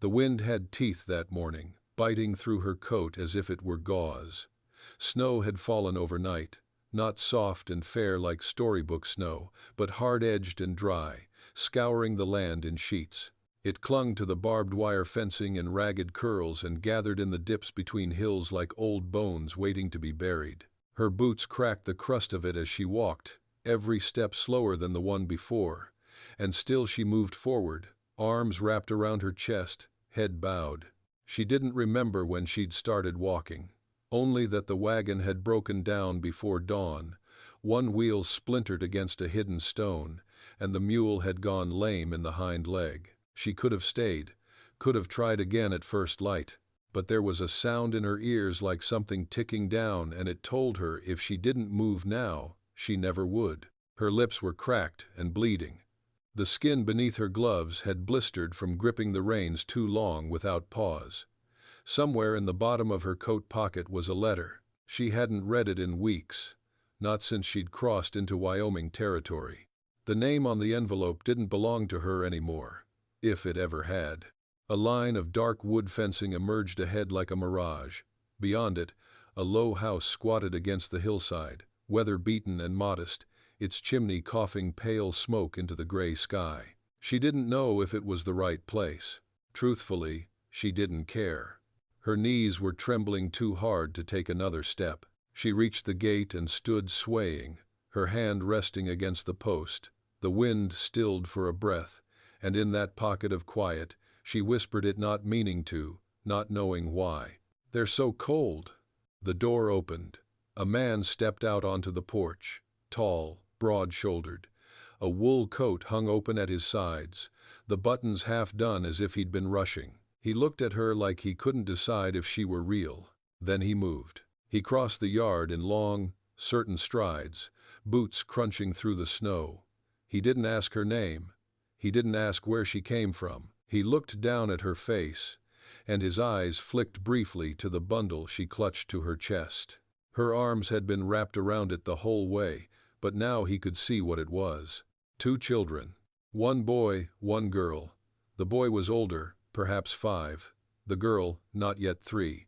The wind had teeth that morning, biting through her coat as if it were gauze. Snow had fallen overnight, not soft and fair like storybook snow, but hard-edged and dry, scouring the land in sheets. It clung to the barbed wire fencing in ragged curls and gathered in the dips between hills like old bones waiting to be buried. Her boots cracked the crust of it as she walked, every step slower than the one before, and still she moved forward, arms wrapped around her chest, head bowed. She didn't remember when she'd started walking, only that the wagon had broken down before dawn, one wheel splintered against a hidden stone, and the mule had gone lame in the hind leg. She could have stayed, could have tried again at first light, but there was a sound in her ears like something ticking down, and it told her if she didn't move now, she never would. Her lips were cracked and bleeding. The skin beneath her gloves had blistered from gripping the reins too long without pause. Somewhere in the bottom of her coat pocket was a letter. She hadn't read it in weeks, not since she'd crossed into Wyoming territory. The name on the envelope didn't belong to her anymore, if it ever had. A line of dark wood fencing emerged ahead like a mirage. Beyond it, a low house squatted against the hillside, weather-beaten and modest, its chimney coughing pale smoke into the gray sky. She didn't know if it was the right place. Truthfully, she didn't care. Her knees were trembling too hard to take another step. She reached the gate and stood swaying, her hand resting against the post. The wind stilled for a breath, and in that pocket of quiet, she whispered it, not meaning to, not knowing why. "They're so cold." The door opened. A man stepped out onto the porch, tall, broad-shouldered. A wool coat hung open at his sides, the buttons half done as if he'd been rushing. He looked at her like he couldn't decide if she were real. Then he moved. He crossed the yard in long, certain strides, boots crunching through the snow. He didn't ask her name. He didn't ask where she came from. He looked down at her face, and his eyes flicked briefly to the bundle she clutched to her chest. Her arms had been wrapped around it the whole way, but now he could see what it was. 2 children. 1 boy, 1 girl. The boy was older, perhaps 5. The girl, not yet 3.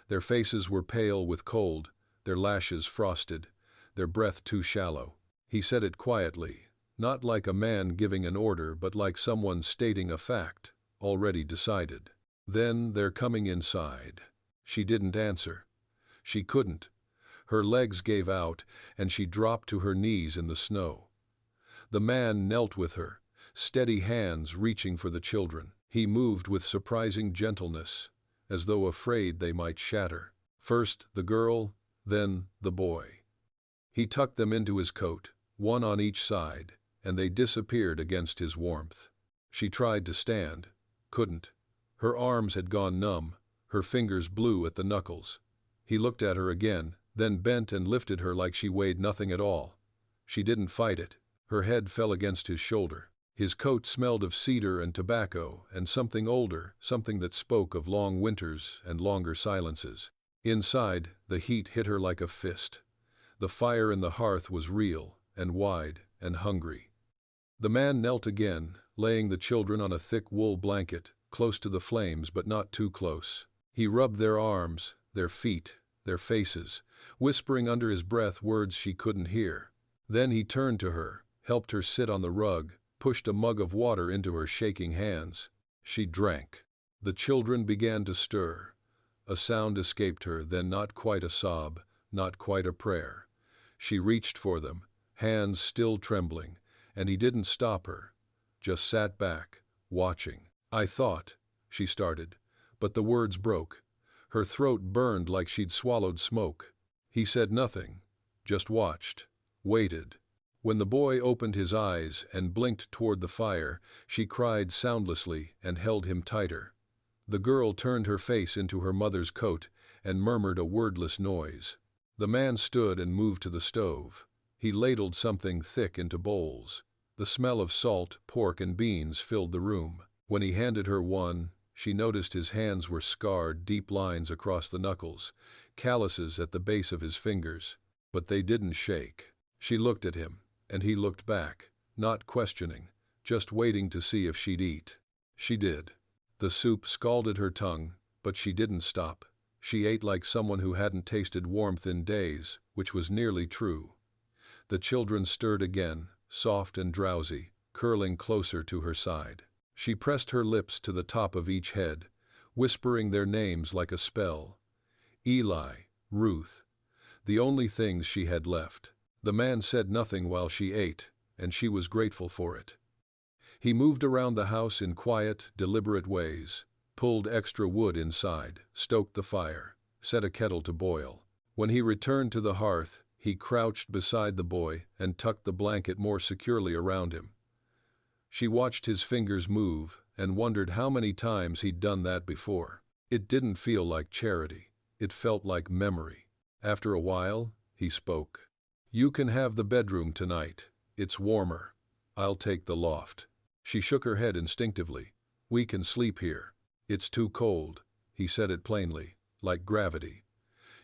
Their faces were pale with cold, their lashes frosted, their breath too shallow. He said it quietly, not like a man giving an order but like someone stating a fact, already decided. "Then they're coming inside." She didn't answer. She couldn't. Her legs gave out, and she dropped to her knees in the snow. The man knelt with her, steady hands reaching for the children. He moved with surprising gentleness, as though afraid they might shatter. First the girl, then the boy. He tucked them into his coat, one on each side, and they disappeared against his warmth. She tried to stand, couldn't. Her arms had gone numb, her fingers blue at the knuckles. He looked at her again, then bent and lifted her like she weighed nothing at all. She didn't fight it. Her head fell against his shoulder. His coat smelled of cedar and tobacco and something older, something that spoke of long winters and longer silences. Inside, the heat hit her like a fist. The fire in the hearth was real and wide and hungry. The man knelt again, laying the children on a thick wool blanket, close to the flames but not too close. He rubbed their arms, their feet, their faces, whispering under his breath words she couldn't hear. Then he turned to her, helped her sit on the rug, pushed a mug of water into her shaking hands. She drank. The children began to stir. A sound escaped her, then not quite a sob, not quite a prayer. She reached for them, hands still trembling, and he didn't stop her, just sat back, watching. "I thought," she started, but the words broke. Her throat burned like she'd swallowed smoke. He said nothing, just watched, waited. When the boy opened his eyes and blinked toward the fire, she cried soundlessly and held him tighter. The girl turned her face into her mother's coat and murmured a wordless noise. The man stood and moved to the stove. He ladled something thick into bowls. The smell of salt, pork, and beans filled the room. When he handed her one, she noticed his hands were scarred, deep lines across the knuckles, calluses at the base of his fingers. But they didn't shake. She looked at him, and he looked back, not questioning, just waiting to see if she'd eat. She did. The soup scalded her tongue, but she didn't stop. She ate like someone who hadn't tasted warmth in days, which was nearly true. The children stirred again, soft and drowsy, curling closer to her side. She pressed her lips to the top of each head, whispering their names like a spell. Eli, Ruth, the only things she had left. The man said nothing while she ate, and she was grateful for it. He moved around the house in quiet, deliberate ways, pulled extra wood inside, stoked the fire, set a kettle to boil. When he returned to the hearth, he crouched beside the boy and tucked the blanket more securely around him. She watched his fingers move and wondered how many times he'd done that before. It didn't feel like charity. It felt like memory. After a while, he spoke. "You can have the bedroom tonight. It's warmer. I'll take the loft." She shook her head instinctively. "We can sleep here." "It's too cold." He said it plainly, like gravity.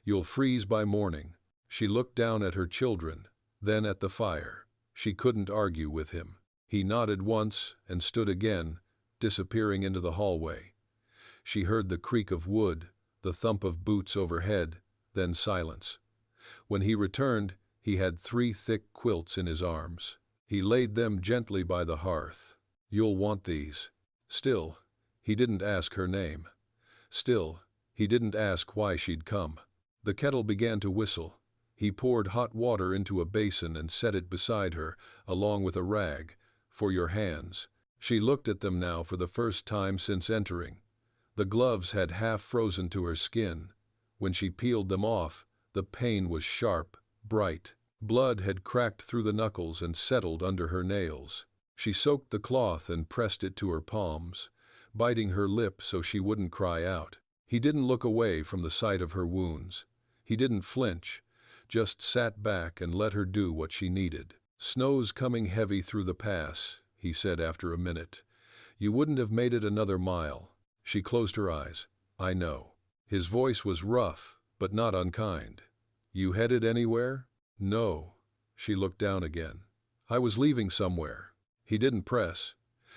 "You'll freeze by morning." She looked down at her children, then at the fire. She couldn't argue with him. He nodded once and stood again, disappearing into the hallway. She heard the creak of wood, the thump of boots overhead, then silence. When he returned, he had 3 thick quilts in his arms. He laid them gently by the hearth. "You'll want these." Still, he didn't ask her name. Still, he didn't ask why she'd come. The kettle began to whistle. He poured hot water into a basin and set it beside her, along with a rag. "For your hands." She looked at them now for the first time since entering. The gloves had half frozen to her skin. When she peeled them off, the pain was sharp, bright. Blood had cracked through the knuckles and settled under her nails. She soaked the cloth and pressed it to her palms, biting her lip so she wouldn't cry out. He didn't look away from the sight of her wounds. He didn't flinch, just sat back and let her do what she needed. "Snow's coming heavy through the pass," he said after a minute. "You wouldn't have made it another mile." She closed her eyes. "I know." His voice was rough, but not unkind. "You headed anywhere?" "No." She looked down again. "I was leaving somewhere." He didn't press.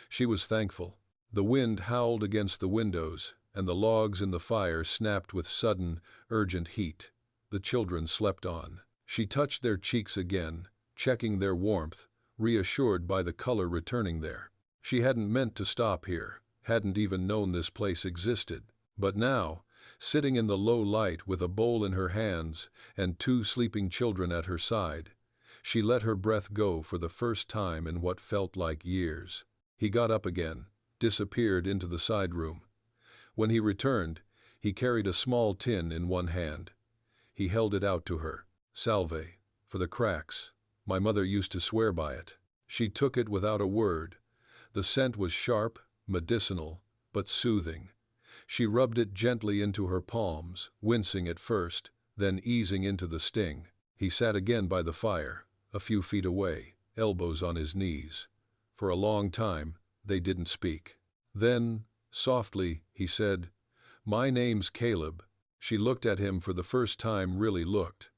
She was thankful. The wind howled against the windows, and the logs in the fire snapped with sudden, urgent heat. The children slept on. She touched their cheeks again, checking their warmth, reassured by the color returning there. She hadn't meant to stop here, hadn't even known this place existed. But now, sitting in the low light with a bowl in her hands and 2 sleeping children at her side, she let her breath go for the first time in what felt like years. He got up again, disappeared into the side room. When he returned, he carried a small tin in one hand. He held it out to her. "Salve, for the cracks. My mother used to swear by it." She took it without a word. The scent was sharp, medicinal, but soothing. She rubbed it gently into her palms, wincing at first, then easing into the sting. He sat again by the fire, a few feet away, elbows on his knees. For a long time, they didn't speak. Then, softly, he said, "My name's Caleb." She looked at him for the first time, really looked.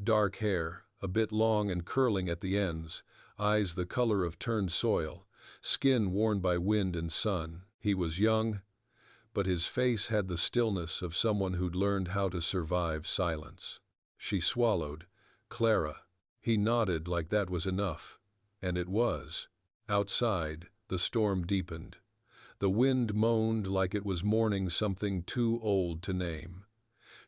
Dark hair, a bit long and curling at the ends, eyes the color of turned soil, skin worn by wind and sun. He was young, but his face had the stillness of someone who'd learned how to survive silence. She swallowed. "Clara." He nodded like that was enough. And it was. Outside, the storm deepened. The wind moaned like it was mourning something too old to name.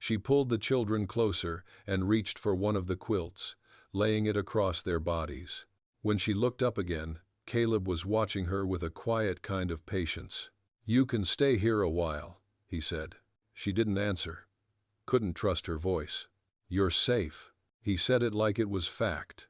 She pulled the children closer and reached for one of the quilts, laying it across their bodies. When she looked up again, Caleb was watching her with a quiet kind of patience. "You can stay here a while," he said. She didn't answer. Couldn't trust her voice. "You're safe." He said it like it was fact.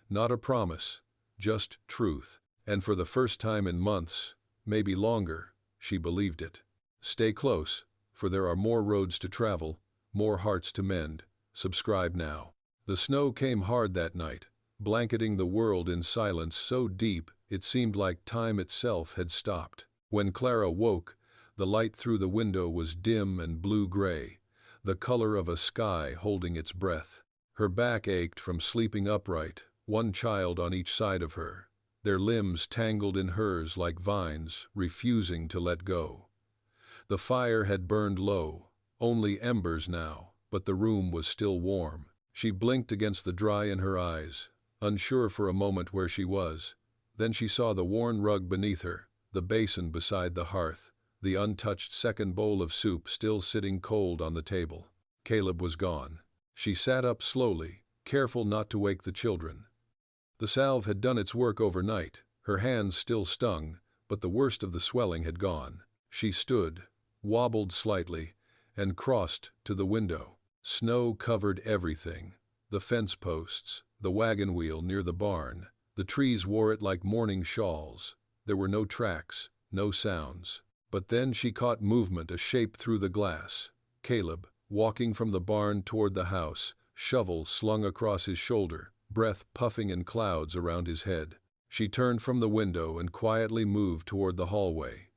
Not a promise, just truth. And for the first time in months, maybe longer, she believed it. Stay close, for there are more roads to travel, more hearts to mend. Subscribe now. The snow came hard that night, blanketing the world in silence so deep it seemed like time itself had stopped. When Clara woke, the light through the window was dim and blue-gray, the color of a sky holding its breath. Her back ached from sleeping upright, one child on each side of her, their limbs tangled in hers like vines, refusing to let go. The fire had burned low, only embers now, but the room was still warm. She blinked against the dry in her eyes, unsure for a moment where she was. Then she saw the worn rug beneath her, the basin beside the hearth, the untouched second bowl of soup still sitting cold on the table. Caleb was gone. She sat up slowly, careful not to wake the children. The salve had done its work overnight. Her hands still stung, but the worst of the swelling had gone. She stood, wobbled slightly, and crossed to the window. Snow covered everything: the fence posts, the wagon wheel near the barn. The trees wore it like mourning shawls. There were no tracks, no sounds. But then she caught movement, a shape through the glass. Caleb, walking from the barn toward the house, shovel slung across his shoulder, breath puffing in clouds around his head. She turned from the window and quietly moved toward the hallway.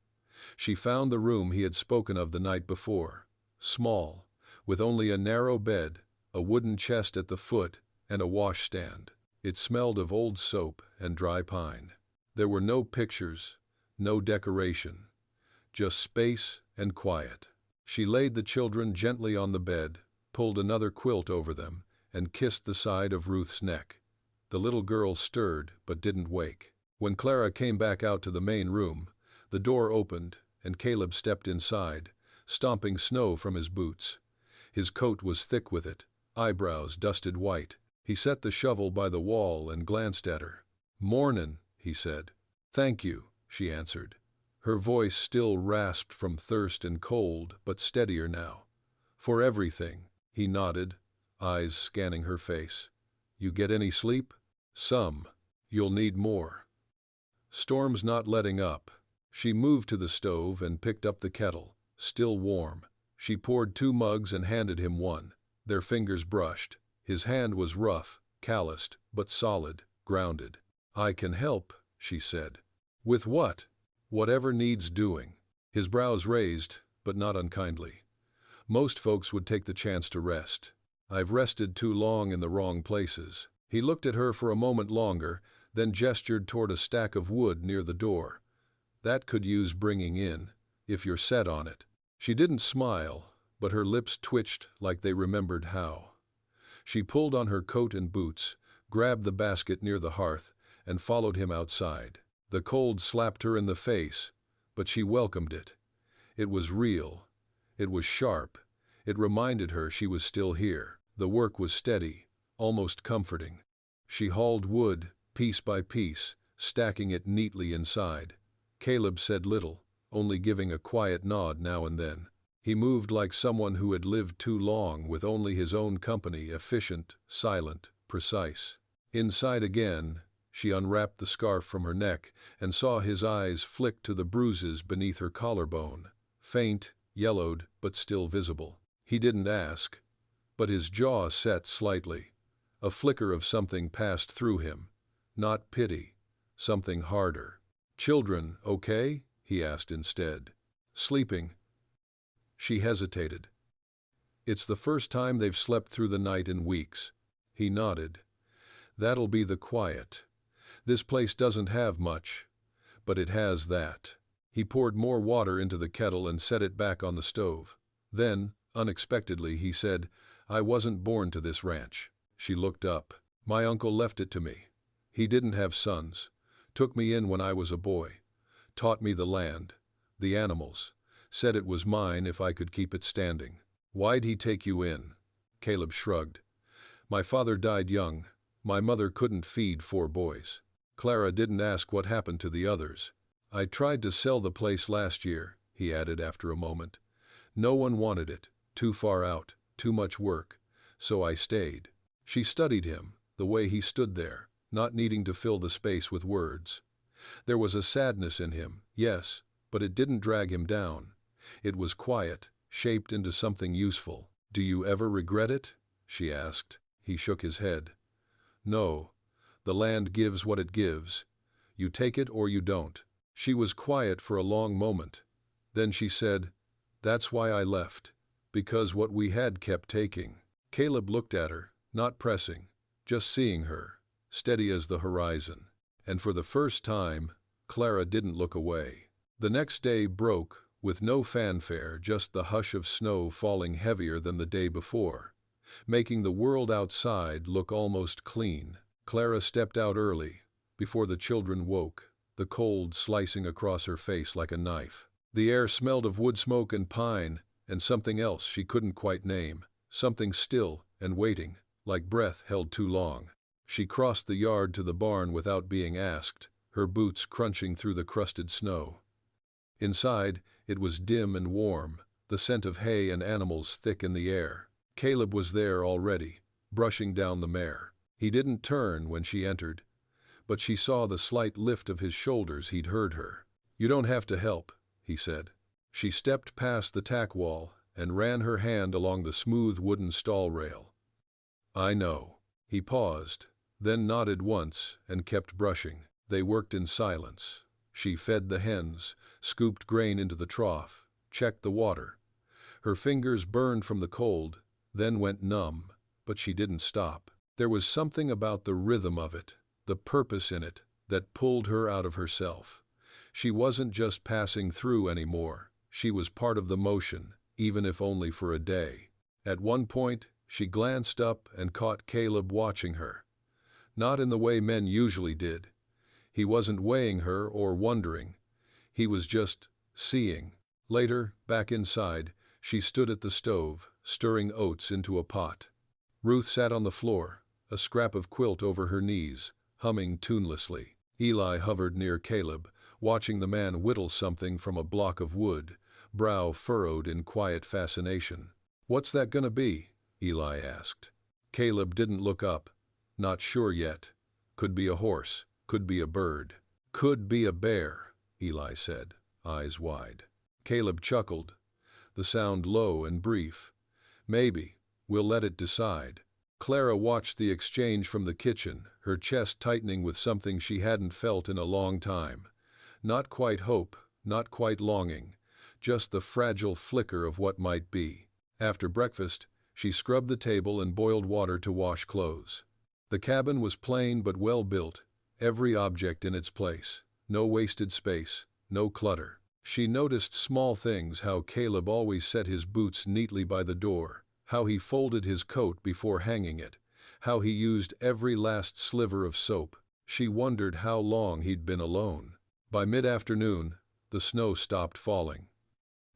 She found the room he had spoken of the night before. Small, with only a narrow bed, a wooden chest at the foot, and a washstand. It smelled of old soap and dry pine. There were no pictures, no decoration, just space and quiet. She laid the children gently on the bed, pulled another quilt over them, and kissed the side of Ruth's neck. The little girl stirred but didn't wake. When Clara came back out to the main room, the door opened and Caleb stepped inside, stomping snow from his boots. His coat was thick with it, eyebrows dusted white. He set the shovel by the wall and glanced at her. "Mornin'," he said. "Thank you," she answered. Her voice still rasped from thirst and cold, but steadier now. "For everything," he nodded, eyes scanning her face. "You get any sleep?" "Some. You'll need more." "Storm's not letting up." She moved to the stove and picked up the kettle, still warm. She poured 2 mugs and handed him one. Their fingers brushed. His hand was rough, calloused, but solid, grounded. "I can help," she said. "With what?" "Whatever needs doing." His brows raised, but not unkindly. "Most folks would take the chance to rest. I've rested too long in the wrong places." He looked at her for a moment longer, then gestured toward a stack of wood near the door. "That could use bringing in, if you're set on it." She didn't smile, but her lips twitched like they remembered how. She pulled on her coat and boots, grabbed the basket near the hearth, and followed him outside. The cold slapped her in the face, but she welcomed it. It was real. It was sharp. It reminded her she was still here. The work was steady, almost comforting. She hauled wood, piece by piece, stacking it neatly inside. Caleb said little, only giving a quiet nod now and then. He moved like someone who had lived too long with only his own company, efficient, silent, precise. Inside again, she unwrapped the scarf from her neck and saw his eyes flick to the bruises beneath her collarbone. Faint, yellowed, but still visible. He didn't ask, but his jaw set slightly. A flicker of something passed through him. Not pity, something harder. "Children, okay?" he asked instead. "Sleeping?" She hesitated. "It's the first time they've slept through the night in weeks." He nodded. "That'll be the quiet. This place doesn't have much, but it has that." He poured more water into the kettle and set it back on the stove. Then, unexpectedly, he said, "I wasn't born to this ranch." She looked up. "My uncle left it to me. He didn't have sons. Took me in when I was a boy. Taught me the land, the animals. Said it was mine if I could keep it standing." "Why'd he take you in?" Caleb shrugged. "My father died young. My mother couldn't feed 4 boys. Clara didn't ask what happened to the others. I tried to sell the place last year," he added after a moment. "No one wanted it, too far out, too much work. So I stayed." She studied him, the way he stood there, not needing to fill the space with words. There was a sadness in him, yes, but it didn't drag him down. It was quiet, shaped into something useful. "Do you ever regret it?" she asked. He shook his head. "No. The land gives what it gives. You take it or you don't." She was quiet for a long moment. Then she said, "That's why I left. Because what we had kept taking." Caleb looked at her, not pressing, just seeing her, steady as the horizon. And for the first time, Clara didn't look away. The next day broke with no fanfare, just the hush of snow falling heavier than the day before, making the world outside look almost clean. Clara stepped out early, before the children woke, the cold slicing across her face like a knife. The air smelled of wood smoke and pine, and something else she couldn't quite name, something still and waiting, like breath held too long. She crossed the yard to the barn without being asked, her boots crunching through the crusted snow. Inside, it was dim and warm, the scent of hay and animals thick in the air. Caleb was there already, brushing down the mare. He didn't turn when she entered, but she saw the slight lift of his shoulders. He'd heard her. "You don't have to help," he said. She stepped past the tack wall and ran her hand along the smooth wooden stall rail. "I know." He paused, then nodded once and kept brushing. They worked in silence. She fed the hens, scooped grain into the trough, checked the water. Her fingers burned from the cold, then went numb, but she didn't stop. There was something about the rhythm of it, the purpose in it, that pulled her out of herself. She wasn't just passing through anymore. She was part of the motion, even if only for a day. At one point, she glanced up and caught Caleb watching her. Not in the way men usually did. He wasn't weighing her or wondering. He was just seeing. Later, back inside, she stood at the stove, stirring oats into a pot. Ruth sat on the floor, a scrap of quilt over her knees, humming tunelessly. Eli hovered near Caleb, watching the man whittle something from a block of wood, brow furrowed in quiet fascination. "What's that gonna be?" Eli asked. Caleb didn't look up. Not sure yet. Could be a horse, could be a bird, could be a bear, Eli said, eyes wide. Caleb chuckled, the sound low and brief. "Maybe. We'll let it decide." Clara watched the exchange from the kitchen, her chest tightening with something she hadn't felt in a long time. Not quite hope, not quite longing, just the fragile flicker of what might be. After breakfast, she scrubbed the table and boiled water to wash clothes. The cabin was plain but well built, every object in its place, no wasted space, no clutter. She noticed small things, how Caleb always set his boots neatly by the door, how he folded his coat before hanging it, how he used every last sliver of soap. She wondered how long he'd been alone. By mid-afternoon, the snow stopped falling.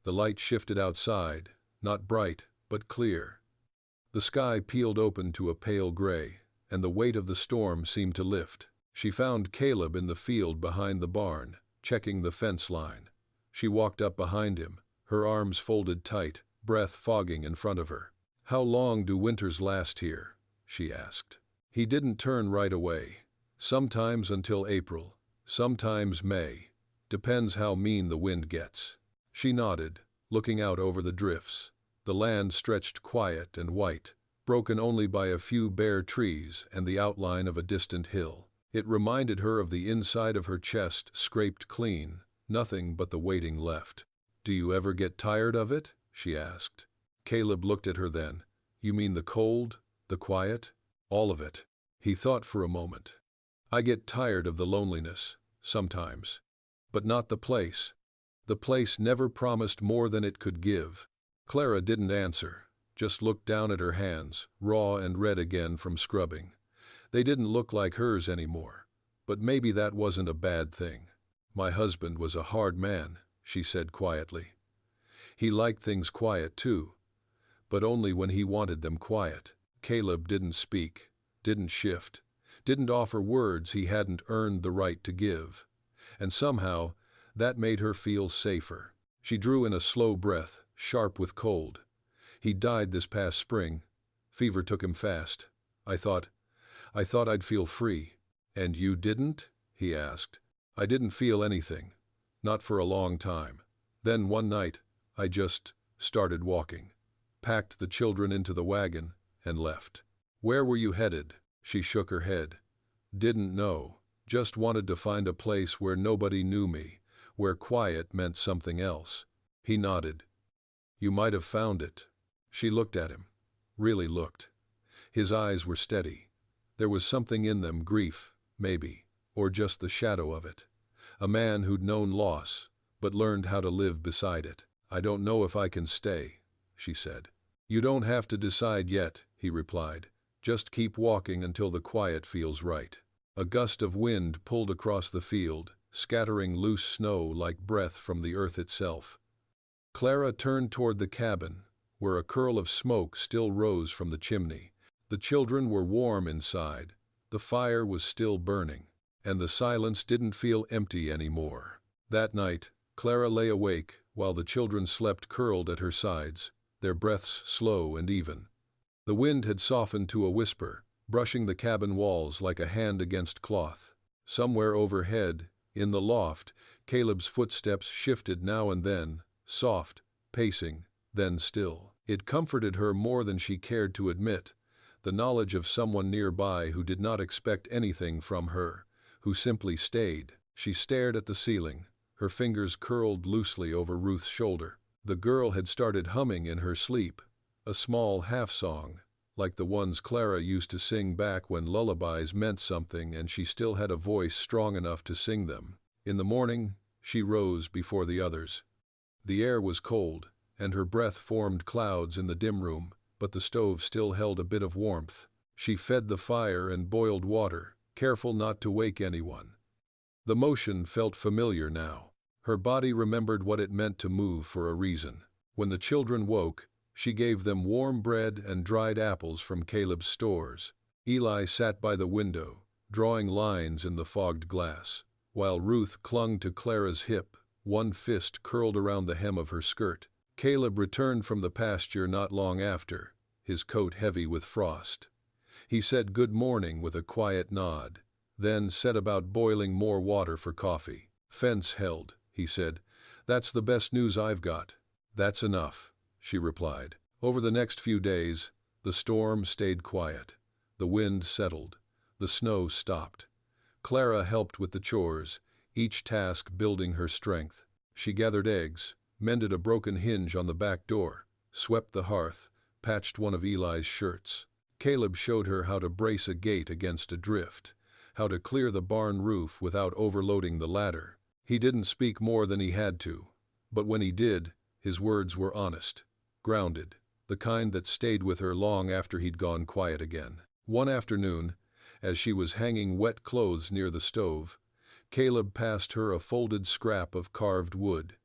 The light shifted outside, not bright, but clear. The sky peeled open to a pale gray, and the weight of the storm seemed to lift. She found Caleb in the field behind the barn, checking the fence line. She walked up behind him, her arms folded tight, breath fogging in front of her. "How long do winters last here?" she asked. He didn't turn right away. "Sometimes until April, sometimes May. Depends how mean the wind gets." She nodded, looking out over the drifts. The land stretched quiet and white, broken only by a few bare trees and the outline of a distant hill. It reminded her of the inside of her chest, scraped clean, nothing but the waiting left. "Do you ever get tired of it?" she asked. Caleb looked at her then. "You mean the cold, the quiet, all of it?" He thought for a moment. "I get tired of the loneliness, sometimes. But not the place. The place never promised more than it could give." Clara didn't answer, just looked down at her hands, raw and red again from scrubbing. They didn't look like hers anymore, but maybe that wasn't a bad thing. "My husband was a hard man," she said quietly. "He liked things quiet too, but only when he wanted them quiet." Caleb didn't speak, didn't shift, didn't offer words he hadn't earned the right to give. And somehow, that made her feel safer. She drew in a slow breath, sharp with cold. "He died this past spring. Fever took him fast. I thought I'd feel free." "And you didn't?" he asked. "I didn't feel anything. Not for a long time. Then one night, I just started walking. Packed the children into the wagon and left." "Where were you headed?" She shook her head. "Didn't know. Just wanted to find a place where nobody knew me, where quiet meant something else." He nodded. "You might have found it." She looked at him. Really looked. His eyes were steady. There was something in them, grief, maybe, or just the shadow of it. A man who'd known loss, but learned how to live beside it. "I don't know if I can stay," she said. "You don't have to decide yet," he replied. "Just keep walking until the quiet feels right." A gust of wind pulled across the field, scattering loose snow like breath from the earth itself. Clara turned toward the cabin, where a curl of smoke still rose from the chimney. The children were warm inside, the fire was still burning, and the silence didn't feel empty anymore. That night, Clara lay awake while the children slept curled at her sides, their breaths slow and even. The wind had softened to a whisper, brushing the cabin walls like a hand against cloth. Somewhere overhead, in the loft, Caleb's footsteps shifted now and then, soft, pacing, then still. It comforted her more than she cared to admit, the knowledge of someone nearby who did not expect anything from her, who simply stayed. She stared at the ceiling, her fingers curled loosely over Ruth's shoulder. The girl had started humming in her sleep, a small half-song, like the ones Clara used to sing back when lullabies meant something and she still had a voice strong enough to sing them. In the morning, she rose before the others. The air was cold, and her breath formed clouds in the dim room, but the stove still held a bit of warmth. She fed the fire and boiled water, careful not to wake anyone. The motion felt familiar now. Her body remembered what it meant to move for a reason. When the children woke, she gave them warm bread and dried apples from Caleb's stores. Eli sat by the window, drawing lines in the fogged glass, while Ruth clung to Clara's hip, one fist curled around the hem of her skirt. Caleb returned from the pasture not long after, his coat heavy with frost. He said good morning with a quiet nod, then set about boiling more water for coffee. "Fence held," he said. "That's the best news I've got." "That's enough," she replied. Over the next few days, the storm stayed quiet. The wind settled. The snow stopped. Clara helped with the chores, each task building her strength. She gathered eggs, mended a broken hinge on the back door, swept the hearth, patched one of Eli's shirts. Caleb showed her how to brace a gate against a drift, how to clear the barn roof without overloading the ladder. He didn't speak more than he had to, but when he did, his words were honest, grounded, the kind that stayed with her long after he'd gone quiet again. One afternoon, as she was hanging wet clothes near the stove, Caleb passed her a folded scrap of carved wood.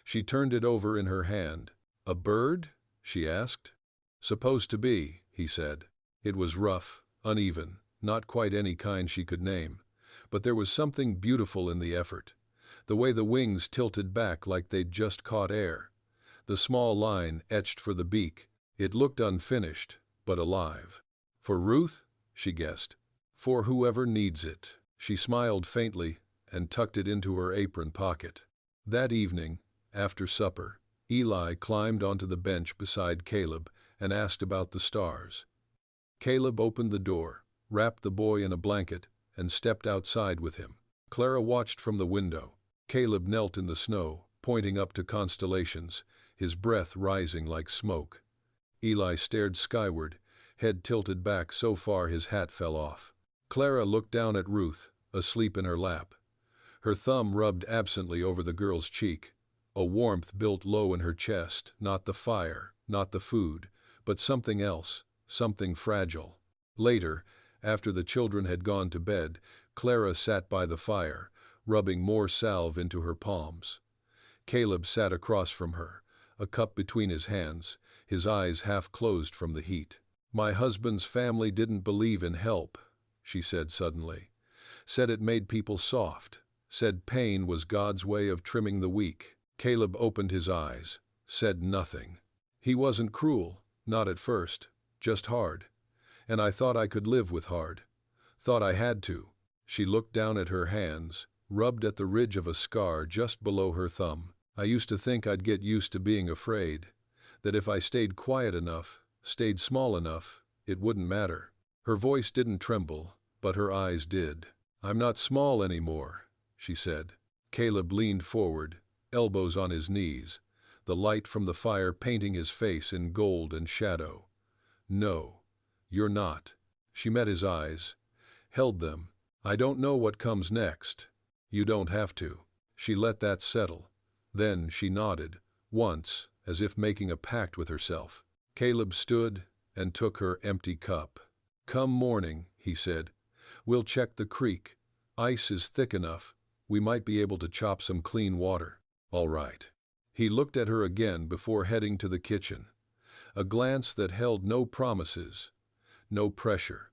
She turned it over in her hand. "A bird?" she asked. "Supposed to be," he said. It was rough, uneven, not quite any kind she could name, but there was something beautiful in the effort. The way the wings tilted back like they'd just caught air. The small line etched for the beak. It looked unfinished, but alive. "For Ruth?" she guessed. "For whoever needs it." She smiled faintly and tucked it into her apron pocket. That evening, after supper, Eli climbed onto the bench beside Caleb and asked about the stars. Caleb opened the door, wrapped the boy in a blanket, and stepped outside with him. Clara watched from the window. Caleb knelt in the snow, pointing up to constellations, his breath rising like smoke. Eli stared skyward, head tilted back so far his hat fell off. Clara looked down at Ruth, asleep in her lap. Her thumb rubbed absently over the girl's cheek. A warmth built low in her chest, not the fire, not the food, but something else, something fragile. Later, after the children had gone to bed, Clara sat by the fire, rubbing more salve into her palms. Caleb sat across from her, a cup between his hands, his eyes half closed from the heat. "My husband's family didn't believe in help," she said suddenly. "Said it made people soft. Said pain was God's way of trimming the weak." Caleb opened his eyes, said nothing. "He wasn't cruel, not at first, just hard. And I thought I could live with hard. Thought I had to." She looked down at her hands, rubbed at the ridge of a scar just below her thumb. "I used to think I'd get used to being afraid, that if I stayed quiet enough, stayed small enough, it wouldn't matter." Her voice didn't tremble, but her eyes did. "I'm not small anymore," she said. Caleb leaned forward, elbows on his knees, the light from the fire painting his face in gold and shadow. "No, you're not." She met his eyes, held them. "I don't know what comes next. You don't have to." She let that settle, Then she nodded, once, as if making a pact with herself. Caleb stood and took her empty cup. "Come morning," he said. "We'll check the creek. Ice is thick enough. We might be able to chop some clean water." "All right." He looked at her again before heading to the kitchen. A glance that held no promises, no pressure,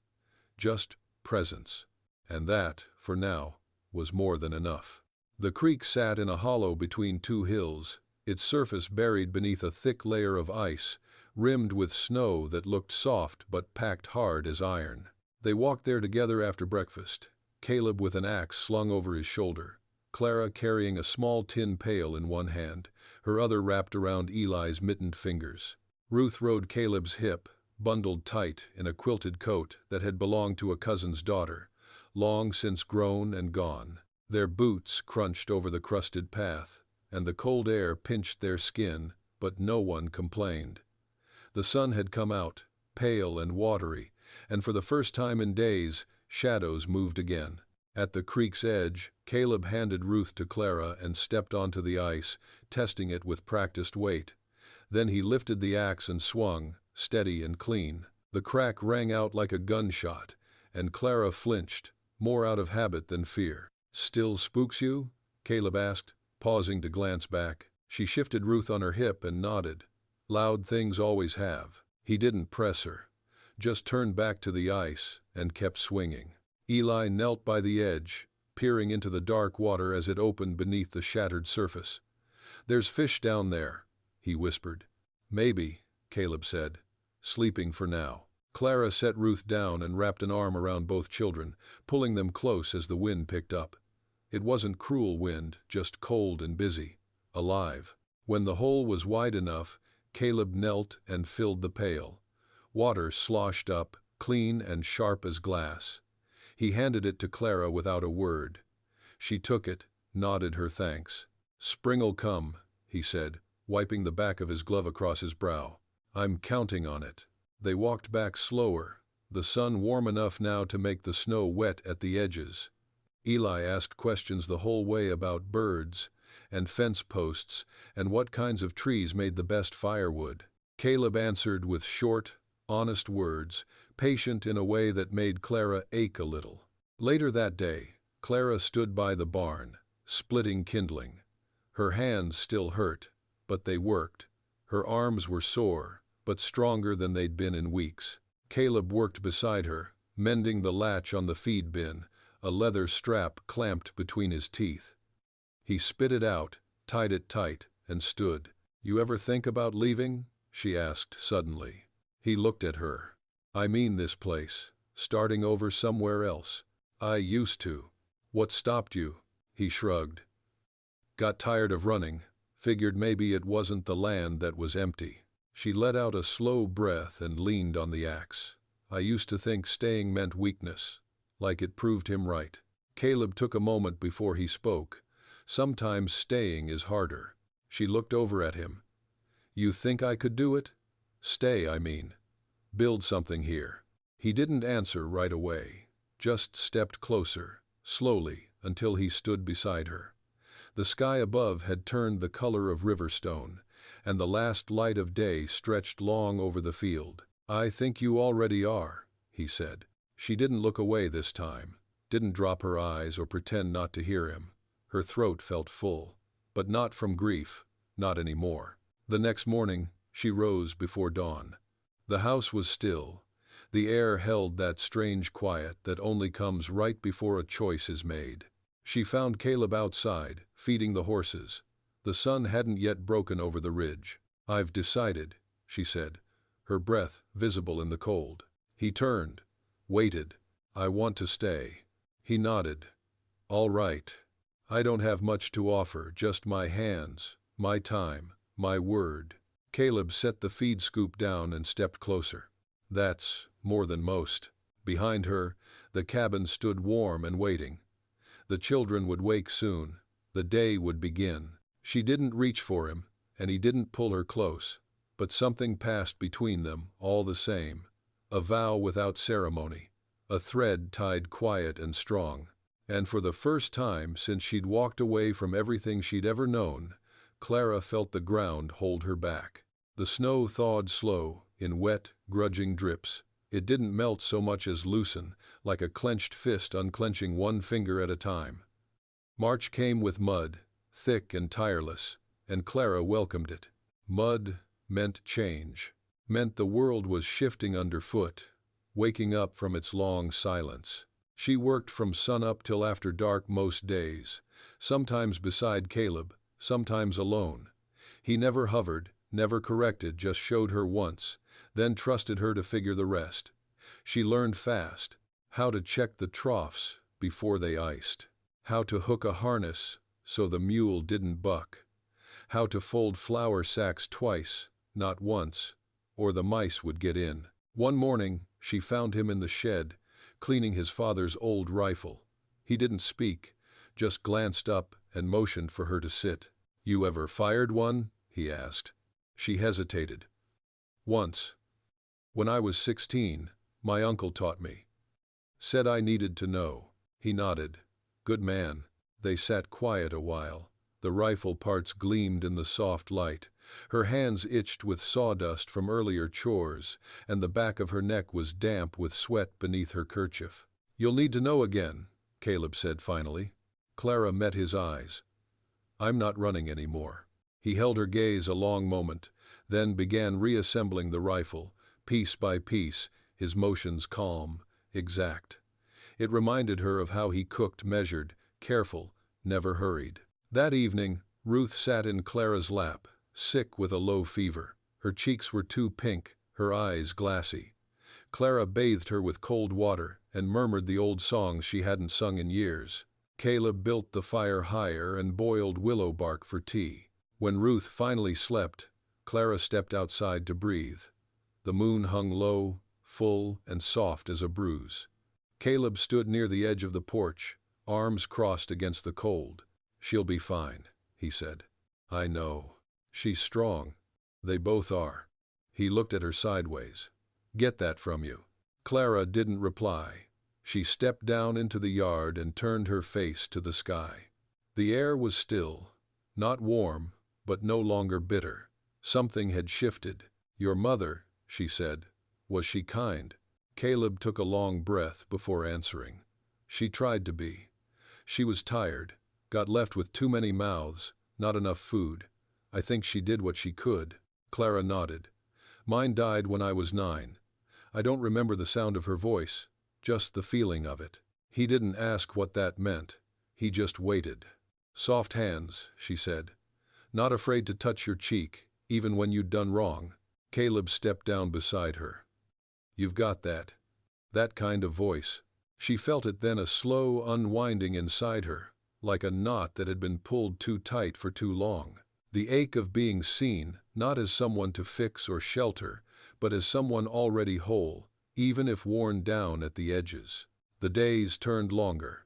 just presence. And that, for now, was more than enough. The creek sat in a hollow between two hills, its surface buried beneath a thick layer of ice, rimmed with snow that looked soft but packed hard as iron. They walked there together after breakfast, Caleb with an axe slung over his shoulder, Clara carrying a small tin pail in one hand, her other wrapped around Eli's mittened fingers. Ruth rode Caleb's hip, bundled tight in a quilted coat that had belonged to a cousin's daughter, long since grown and gone. Their boots crunched over the crusted path, and the cold air pinched their skin, but no one complained. The sun had come out, pale and watery, and for the first time in days, shadows moved again. At the creek's edge, Caleb handed Ruth to Clara and stepped onto the ice, testing it with practiced weight. Then he lifted the axe and swung, steady and clean. The crack rang out like a gunshot, and Clara flinched, more out of habit than fear. "Still spooks you?" Caleb asked, pausing to glance back. She shifted Ruth on her hip and nodded. "Loud things always have." He didn't press her, just turned back to the ice and kept swinging. Eli knelt by the edge, peering into the dark water as it opened beneath the shattered surface. "There's fish down there," he whispered. "Maybe," Caleb said, "sleeping for now." Clara set Ruth down and wrapped an arm around both children, pulling them close as the wind picked up. It wasn't cruel wind, just cold and busy, alive. When the hole was wide enough, Caleb knelt and filled the pail. Water sloshed up, clean and sharp as glass. He handed it to Clara without a word. She took it, nodded her thanks. "Spring'll come," he said, wiping the back of his glove across his brow. "I'm counting on it." They walked back slower, the sun warm enough now to make the snow wet at the edges. Eli asked questions the whole way about birds and fence posts and what kinds of trees made the best firewood. Caleb answered with short, honest words, patient in a way that made Clara ache a little. Later that day, Clara stood by the barn, splitting kindling. Her hands still hurt, but they worked. Her arms were sore, but stronger than they'd been in weeks. Caleb worked beside her, mending the latch on the feed bin, a leather strap clamped between his teeth. He spit it out, tied it tight, and stood. "You ever think about leaving?" she asked suddenly. He looked at her. "I mean this place, starting over somewhere else." "I used to." "What stopped you?" He shrugged. "Got tired of running, figured maybe it wasn't the land that was empty." She let out a slow breath and leaned on the axe. "I used to think staying meant weakness, like it proved him right." Caleb took a moment before he spoke. "Sometimes staying is harder." She looked over at him. "You think I could do it? Stay, I mean. Build something here." He didn't answer right away, just stepped closer, slowly, until he stood beside her. The sky above had turned the color of river stone, and the last light of day stretched long over the field. "I think you already are," he said. She didn't look away this time, didn't drop her eyes or pretend not to hear him. Her throat felt full, but not from grief, not anymore. The next morning, she rose before dawn. The house was still. The air held that strange quiet that only comes right before a choice is made. She found Caleb outside, feeding the horses. The sun hadn't yet broken over the ridge. "I've decided," she said, her breath visible in the cold. He turned, waited. "I want to stay." He nodded. "All right. I don't have much to offer, just my hands, my time, my word." Caleb set the feed scoop down and stepped closer. "That's more than most." Behind her, the cabin stood warm and waiting. The children would wake soon. The day would begin. She didn't reach for him, and he didn't pull her close, but something passed between them all the same. A vow without ceremony, a thread tied quiet and strong. And for the first time since she'd walked away from everything she'd ever known, Clara felt the ground hold her back. The snow thawed slow, in wet, grudging drips. It didn't melt so much as loosen, like a clenched fist unclenching one finger at a time. March came with mud, thick and tireless, and Clara welcomed it. Mud meant change, meant the world was shifting underfoot, waking up from its long silence. She worked from sunup till after dark most days, sometimes beside Caleb, sometimes alone. He never hovered, never corrected, just showed her once, then trusted her to figure the rest. She learned fast how to check the troughs before they iced, how to hook a harness so the mule didn't buck, how to fold flour sacks twice, not once, or the mice would get in. One morning, she found him in the shed, cleaning his father's old rifle. He didn't speak, just glanced up and motioned for her to sit. "You ever fired one?" he asked. She hesitated. "Once. When I was 16, my uncle taught me. Said I needed to know." He nodded. "Good man." They sat quiet a while. The rifle parts gleamed in the soft light. Her hands itched with sawdust from earlier chores, and the back of her neck was damp with sweat beneath her kerchief. "You'll need to know again," Caleb said finally. Clara met his eyes. "I'm not running anymore." He held her gaze a long moment, then began reassembling the rifle, piece by piece, his motions calm, exact. It reminded her of how he cooked, measured, careful, never hurried. That evening, Ruth sat in Clara's lap, sick with a low fever. Her cheeks were too pink, her eyes glassy. Clara bathed her with cold water and murmured the old songs she hadn't sung in years. Caleb built the fire higher and boiled willow bark for tea. When Ruth finally slept, Clara stepped outside to breathe. The moon hung low, full, and soft as a bruise. Caleb stood near the edge of the porch, arms crossed against the cold. "She'll be fine," he said. "I know. She's strong. They both are." He looked at her sideways. "Get that from you." Clara didn't reply. She stepped down into the yard and turned her face to the sky. The air was still, not warm, but no longer bitter. Something had shifted. "Your mother," she said. "Was she kind?" Caleb took a long breath before answering. "She tried to be. She was tired, got left with too many mouths, not enough food. I think she did what she could." Clara nodded. "Mine died when I was 9. I don't remember the sound of her voice, just the feeling of it." He didn't ask what that meant. He just waited. "Soft hands," she said. "Not afraid to touch your cheek, even when you'd done wrong." Caleb stepped down beside her. "You've got that kind of voice." She felt it then, a slow unwinding inside her, like a knot that had been pulled too tight for too long. The ache of being seen, not as someone to fix or shelter, but as someone already whole, even if worn down at the edges. The days turned longer.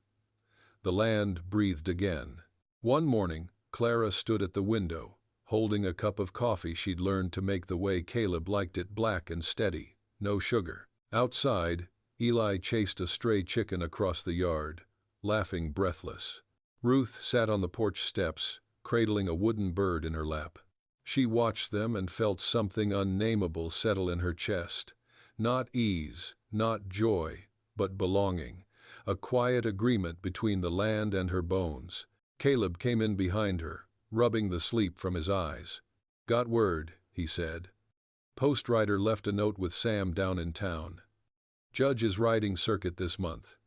The land breathed again. One morning, Clara stood at the window, holding a cup of coffee she'd learned to make the way Caleb liked it, black and steady, no sugar. Outside, Eli chased a stray chicken across the yard, laughing breathless. Ruth sat on the porch steps, cradling a wooden bird in her lap. She watched them and felt something unnameable settle in her chest. Not ease, not joy, but belonging, a quiet agreement between the land and her bones. Caleb came in behind her, rubbing the sleep from his eyes. "Got word," he said. "Postrider left a note with Sam down in town. Judge is riding circuit this month.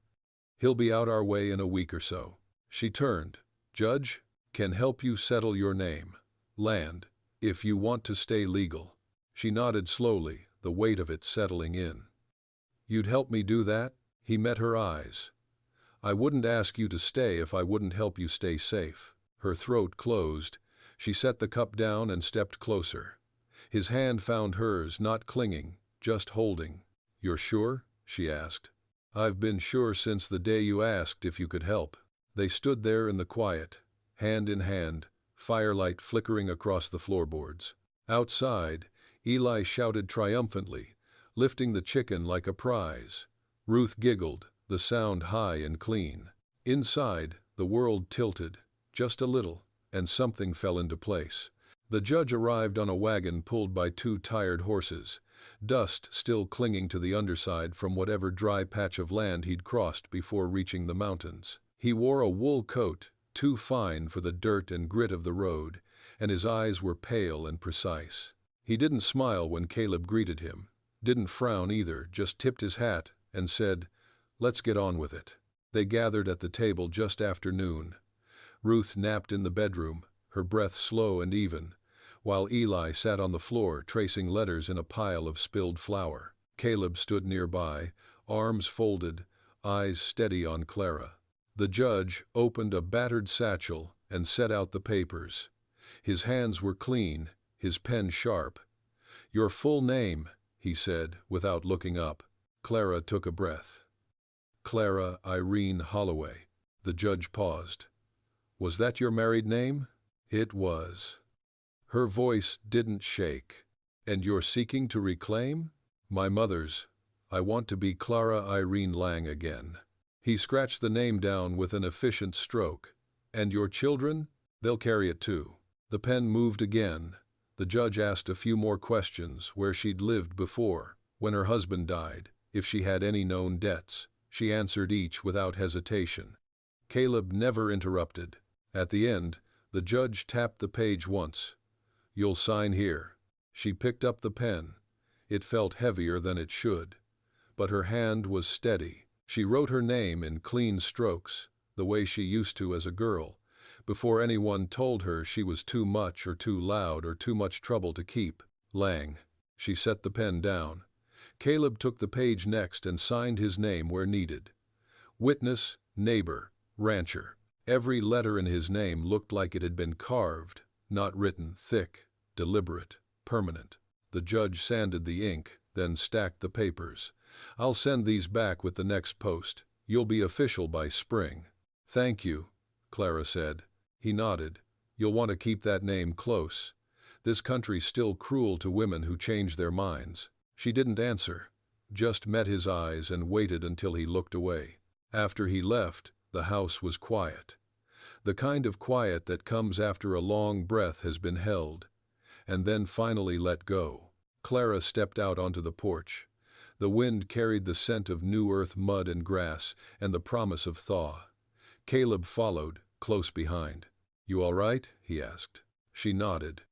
He'll be out our way in a week or so." She turned. "Judge can help you settle your name, land, if you want to stay legal." She nodded slowly, the weight of it settling in. "You'd help me do that?" He met her eyes. "I wouldn't ask you to stay if I wouldn't help you stay safe." Her throat closed. She set the cup down and stepped closer. His hand found hers, not clinging, just holding. "You're sure?" she asked. "I've been sure since the day you asked if you could help." They stood there in the quiet, hand in hand, firelight flickering across the floorboards. Outside, Eli shouted triumphantly, lifting the chicken like a prize. Ruth giggled, the sound high and clean. Inside, the world tilted, just a little. and something fell into place. The judge arrived on a wagon pulled by 2 tired horses, dust still clinging to the underside from whatever dry patch of land he'd crossed before reaching the mountains. He wore a wool coat, too fine for the dirt and grit of the road, and his eyes were pale and precise. He didn't smile when Caleb greeted him, didn't frown either, just tipped his hat and said, "Let's get on with it." They gathered at the table just after noon. Ruth napped in the bedroom, her breath slow and even, while Eli sat on the floor tracing letters in a pile of spilled flour. Caleb stood nearby, arms folded, eyes steady on Clara. The judge opened a battered satchel and set out the papers. His hands were clean, his pen sharp. "Your full name," he said, without looking up. Clara took a breath. "Clara Irene Holloway." The judge paused. "Was that your married name?" "It was." Her voice didn't shake. "And you're seeking to reclaim?" "My mother's. I want to be Clara Irene Lang again." He scratched the name down with an efficient stroke. "And your children? They'll carry it too." The pen moved again. The judge asked a few more questions: where she'd lived before, when her husband died, if she had any known debts. She answered each without hesitation. Caleb never interrupted. At the end, the judge tapped the page once. "You'll sign here." She picked up the pen. It felt heavier than it should, but her hand was steady. She wrote her name in clean strokes, the way she used to as a girl, before anyone told her she was too much or too loud or too much trouble to keep. Lang. She set the pen down. Caleb took the page next and signed his name where needed. Witness, neighbor, rancher. Every letter in his name looked like it had been carved, not written, thick, deliberate, permanent. The judge sanded the ink, then stacked the papers. "I'll send these back with the next post. You'll be official by spring." "Thank you," Clara said. He nodded. "You'll want to keep that name close. This country's still cruel to women who change their minds." She didn't answer, just met his eyes and waited until he looked away. After he left, the house was quiet. The kind of quiet that comes after a long breath has been held, and then finally let go. Clara stepped out onto the porch. The wind carried the scent of new earth, mud and grass, and the promise of thaw. Caleb followed, close behind. "You all right?" he asked. She nodded.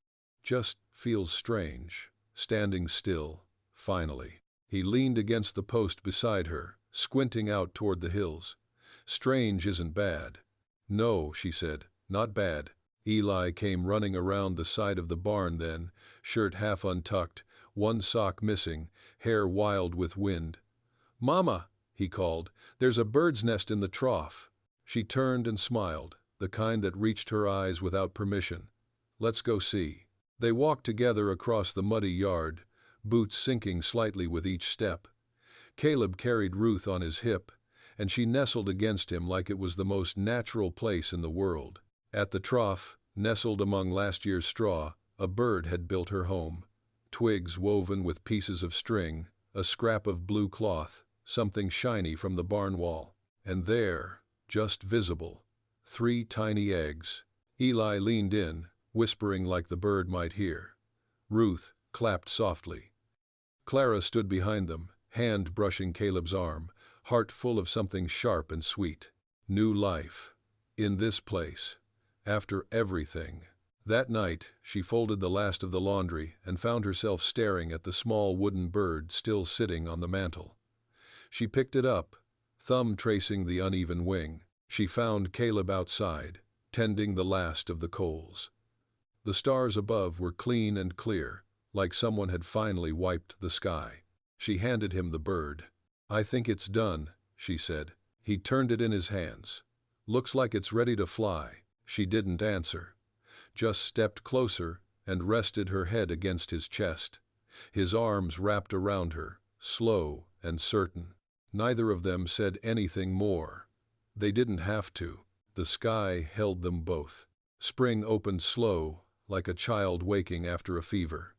"Just feels strange, standing still, finally." He leaned against the post beside her, squinting out toward the hills. "Strange isn't bad." "No," she said, "not bad." Eli came running around the side of the barn then, shirt half untucked, one sock missing, hair wild with wind. "Mama," he called, "there's a bird's nest in the trough." She turned and smiled, the kind that reached her eyes without permission. "Let's go see." They walked together across the muddy yard, boots sinking slightly with each step. Caleb carried Ruth on his hip, and she nestled against him like it was the most natural place in the world. At the trough, nestled among last year's straw, a bird had built her home. Twigs woven with pieces of string, a scrap of blue cloth, something shiny from the barn wall. And there, just visible, 3 tiny eggs. Eli leaned in, whispering like the bird might hear. Ruth clapped softly. Clara stood behind them, hand brushing Caleb's arm, heart full of something sharp and sweet. New life. In this place. After everything. That night, she folded the last of the laundry and found herself staring at the small wooden bird still sitting on the mantel. She picked it up, thumb tracing the uneven wing. She found Caleb outside, tending the last of the coals. The stars above were clean and clear, like someone had finally wiped the sky. She handed him the bird. "I think it's done," she said. He turned it in his hands. "Looks like it's ready to fly." She didn't answer, just stepped closer and rested her head against his chest. His arms wrapped around her, slow and certain. Neither of them said anything more. They didn't have to. The sky held them both. Spring opened slow, like a child waking after a fever.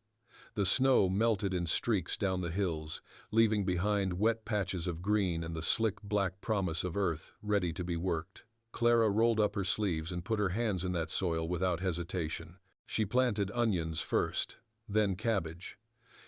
The snow melted in streaks down the hills, leaving behind wet patches of green and the slick black promise of earth ready to be worked. Clara rolled up her sleeves and put her hands in that soil without hesitation. She planted onions first, then cabbage.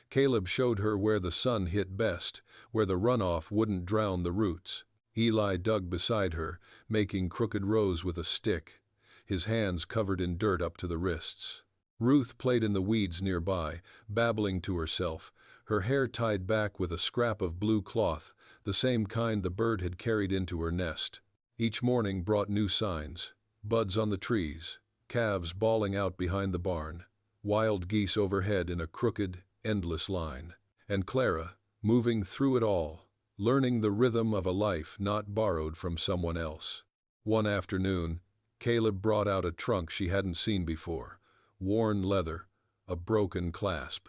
Caleb showed her where the sun hit best, where the runoff wouldn't drown the roots. Eli dug beside her, making crooked rows with a stick, his hands covered in dirt up to the wrists. Ruth played in the weeds nearby, babbling to herself, her hair tied back with a scrap of blue cloth, the same kind the bird had carried into her nest. Each morning brought new signs: buds on the trees, calves bawling out behind the barn, wild geese overhead in a crooked, endless line. And Clara, moving through it all, learning the rhythm of a life not borrowed from someone else. One afternoon, Caleb brought out a trunk she hadn't seen before, worn leather, a broken clasp.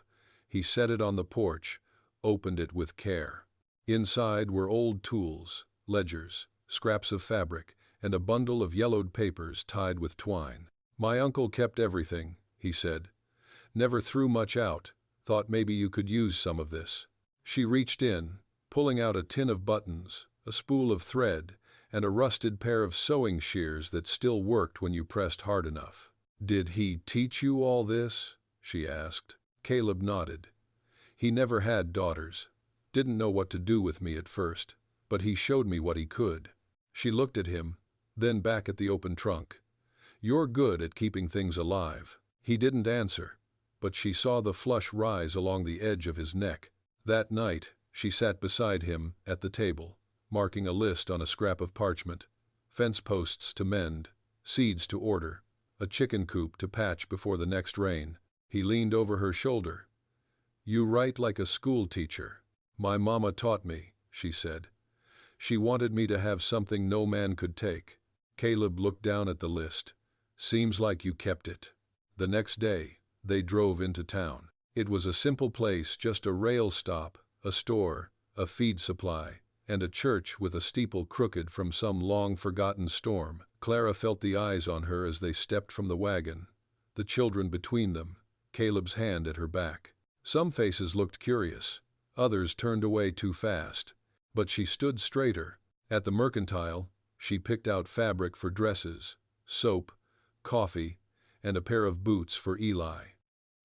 He set it on the porch, opened it with care. Inside were old tools, ledgers, scraps of fabric, and a bundle of yellowed papers tied with twine. "My uncle kept everything," he said. "Never threw much out. Thought maybe you could use some of this." She reached in, pulling out a tin of buttons, a spool of thread, and a rusted pair of sewing shears that still worked when you pressed hard enough. "Did he teach you all this?" she asked. Caleb nodded. "He never had daughters. Didn't know what to do with me at first, but he showed me what he could." She looked at him, then back at the open trunk. "You're good at keeping things alive." He didn't answer, but she saw the flush rise along the edge of his neck. That night, she sat beside him at the table, marking a list on a scrap of parchment: fence posts to mend, seeds to order, a chicken coop to patch before the next rain. He leaned over her shoulder. "You write like a school teacher." "My mama taught me," she said. "She wanted me to have something no man could take." Caleb looked down at the list. "Seems like you kept it." The next day, they drove into town. It was a simple place, just a rail stop, a store, a feed supply, and a church with a steeple crooked from some long-forgotten storm. Clara felt the eyes on her as they stepped from the wagon, the children between them, Caleb's hand at her back. Some faces looked curious, others turned away too fast. But she stood straighter. At the mercantile, she picked out fabric for dresses, soap, coffee, and a pair of boots for Eli.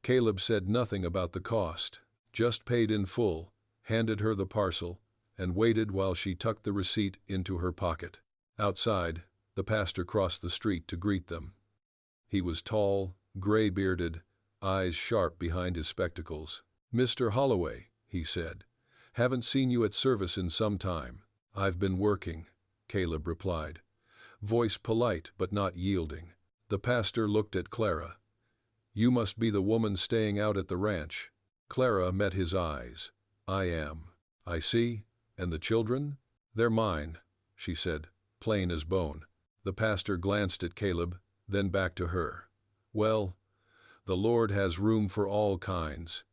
Caleb said nothing about the cost, just paid in full, handed her the parcel, and waited while she tucked the receipt into her pocket. Outside, the pastor crossed the street to greet them. He was tall, gray-bearded, eyes sharp behind his spectacles. "Mr. Holloway," he said. "Haven't seen you at service in some time." "I've been working," Caleb replied, voice polite but not yielding. The pastor looked at Clara. "You must be the woman staying out at the ranch." Clara met his eyes. "I am." "I see. And the children?" "They're mine," she said, plain as bone. The pastor glanced at Caleb, then back to her. "Well, the Lord has room for all kinds.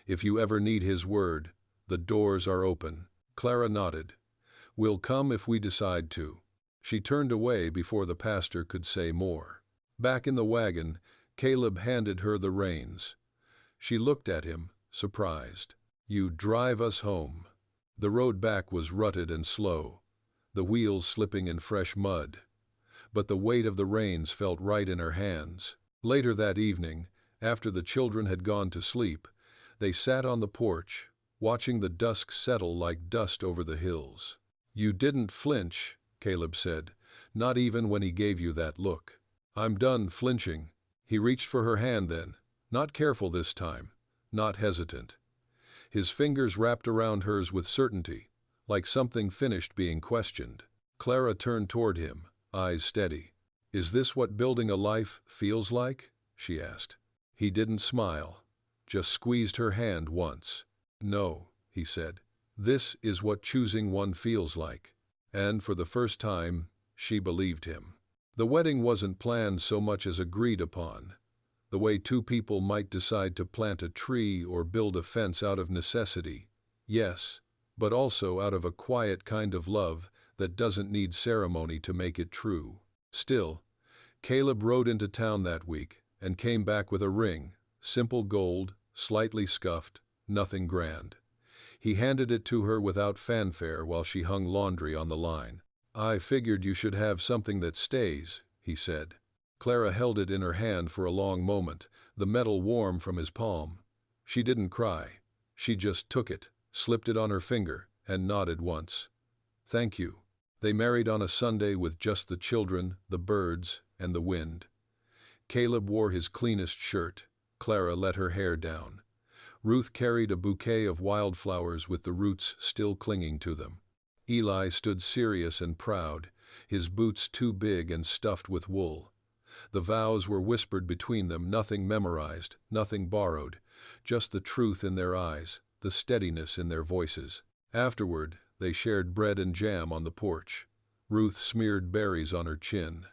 If you ever need his word, the doors are open." Clara nodded. "We'll come if we decide to." She turned away before the pastor could say more. Back in the wagon, Caleb handed her the reins. She looked at him, surprised. "You drive us home." The road back was rutted and slow, the wheels slipping in fresh mud. But the weight of the reins felt right in her hands. Later that evening, after the children had gone to sleep, they sat on the porch, watching the dusk settle like dust over the hills. "You didn't flinch," Caleb said, "not even when he gave you that look." "I'm done flinching." He reached for her hand then, not careful this time, not hesitant. His fingers wrapped around hers with certainty, like something finished being questioned. Clara turned toward him, eyes steady. "Is this what building a life feels like?" she asked. He didn't smile, just squeezed her hand once. "No," he said. "This is what choosing one feels like." And for the first time, she believed him. The wedding wasn't planned so much as agreed upon, the way two people might decide to plant a tree or build a fence out of necessity, yes, but also out of a quiet kind of love that doesn't need ceremony to make it true. Still, Caleb rode into town that week and came back with a ring, simple gold, slightly scuffed, nothing grand. He handed it to her without fanfare while she hung laundry on the line. "I figured you should have something that stays," he said. Clara held it in her hand for a long moment, the metal warm from his palm. She didn't cry. She just took it, slipped it on her finger, and nodded once. "Thank you." They married on a Sunday with just the children, the birds, and the wind. Caleb wore his cleanest shirt. Clara let her hair down. Ruth carried a bouquet of wildflowers with the roots still clinging to them. Eli stood serious and proud, his boots too big and stuffed with wool. The vows were whispered between them, nothing memorized, nothing borrowed, just the truth in their eyes, the steadiness in their voices. Afterward, they shared bread and jam on the porch. Ruth smeared berries on her chin.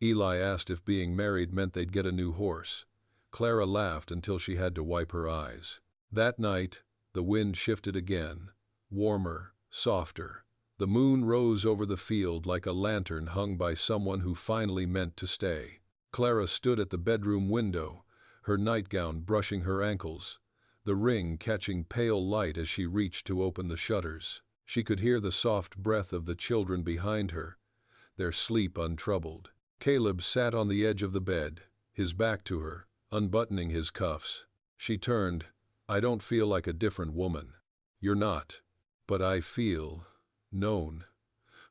Eli asked if being married meant they'd get a new horse. Clara laughed until she had to wipe her eyes. That night, the wind shifted again, warmer, softer. The moon rose over the field like a lantern hung by someone who finally meant to stay. Clara stood at the bedroom window, her nightgown brushing her ankles, the ring catching pale light as she reached to open the shutters. She could hear the soft breath of the children behind her, their sleep untroubled. Caleb sat on the edge of the bed, his back to her, unbuttoning his cuffs. She turned. "I don't feel like a different woman." "You're not. But I feel known.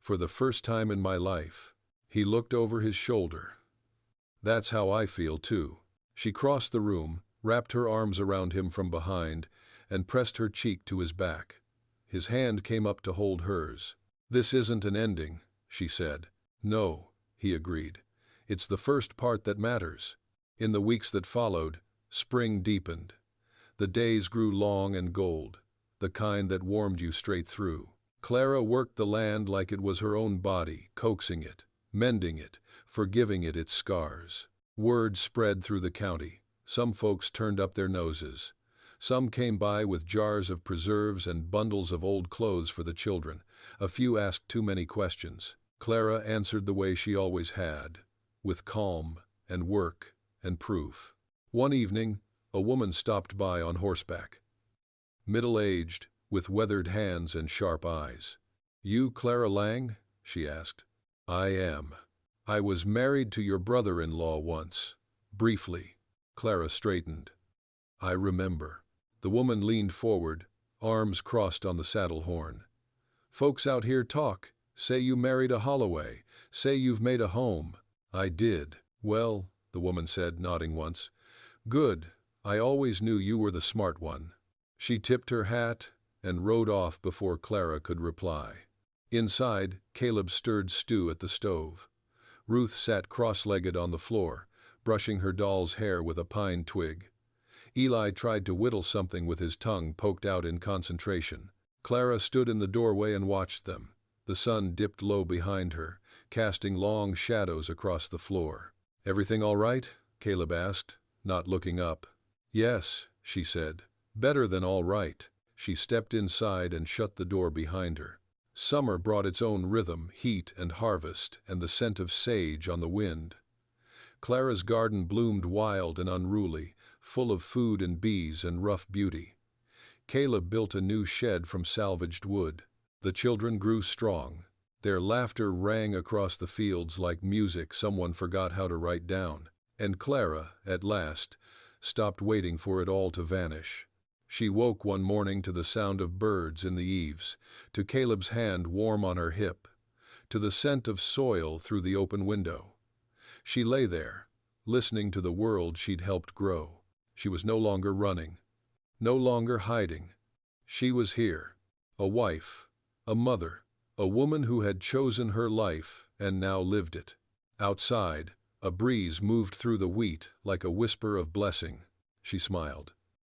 For the first time in my life." He looked over his shoulder. "That's how I feel, too." She crossed the room, wrapped her arms around him from behind, and pressed her cheek to his back. His hand came up to hold hers. "This isn't an ending," she said. "No," he agreed. "It's the first part that matters." In the weeks that followed, spring deepened. The days grew long and gold, the kind that warmed you straight through. Clara worked the land like it was her own body, coaxing it, mending it, forgiving it its scars. Word spread through the county. Some folks turned up their noses. Some came by with jars of preserves and bundles of old clothes for the children. A few asked too many questions. Clara answered the way she always had, with calm and work and proof. One evening, a woman stopped by on horseback. Middle-aged, with weathered hands and sharp eyes. "You Clara Lang?" she asked. "I am. I was married to your brother-in-law once. Briefly." Clara straightened. "I remember." The woman leaned forward, arms crossed on the saddle horn. "Folks out here talk, say you married a Holloway, say you've made a home." "I did." "Well," the woman said, nodding once. "Good. I always knew you were the smart one." She tipped her hat and rode off before Clara could reply. Inside, Caleb stirred stew at the stove. Ruth sat cross-legged on the floor, brushing her doll's hair with a pine twig. Eli tried to whittle something with his tongue poked out in concentration. Clara stood in the doorway and watched them. The sun dipped low behind her, casting long shadows across the floor. "Everything all right?" Caleb asked, not looking up. "Yes," she said. "Better than all right." She stepped inside and shut the door behind her. Summer brought its own rhythm, heat and harvest, and the scent of sage on the wind. Clara's garden bloomed wild and unruly, full of food and bees and rough beauty. Caleb built a new shed from salvaged wood. The children grew strong. Their laughter rang across the fields like music someone forgot how to write down. And Clara, at last, stopped waiting for it all to vanish. She woke one morning to the sound of birds in the eaves, to Caleb's hand warm on her hip, to the scent of soil through the open window. She lay there, listening to the world she'd helped grow. She was no longer running, no longer hiding. She was here, a wife, a mother, a woman who had chosen her life and now lived it. Outside, a breeze moved through the wheat like a whisper of blessing. She smiled.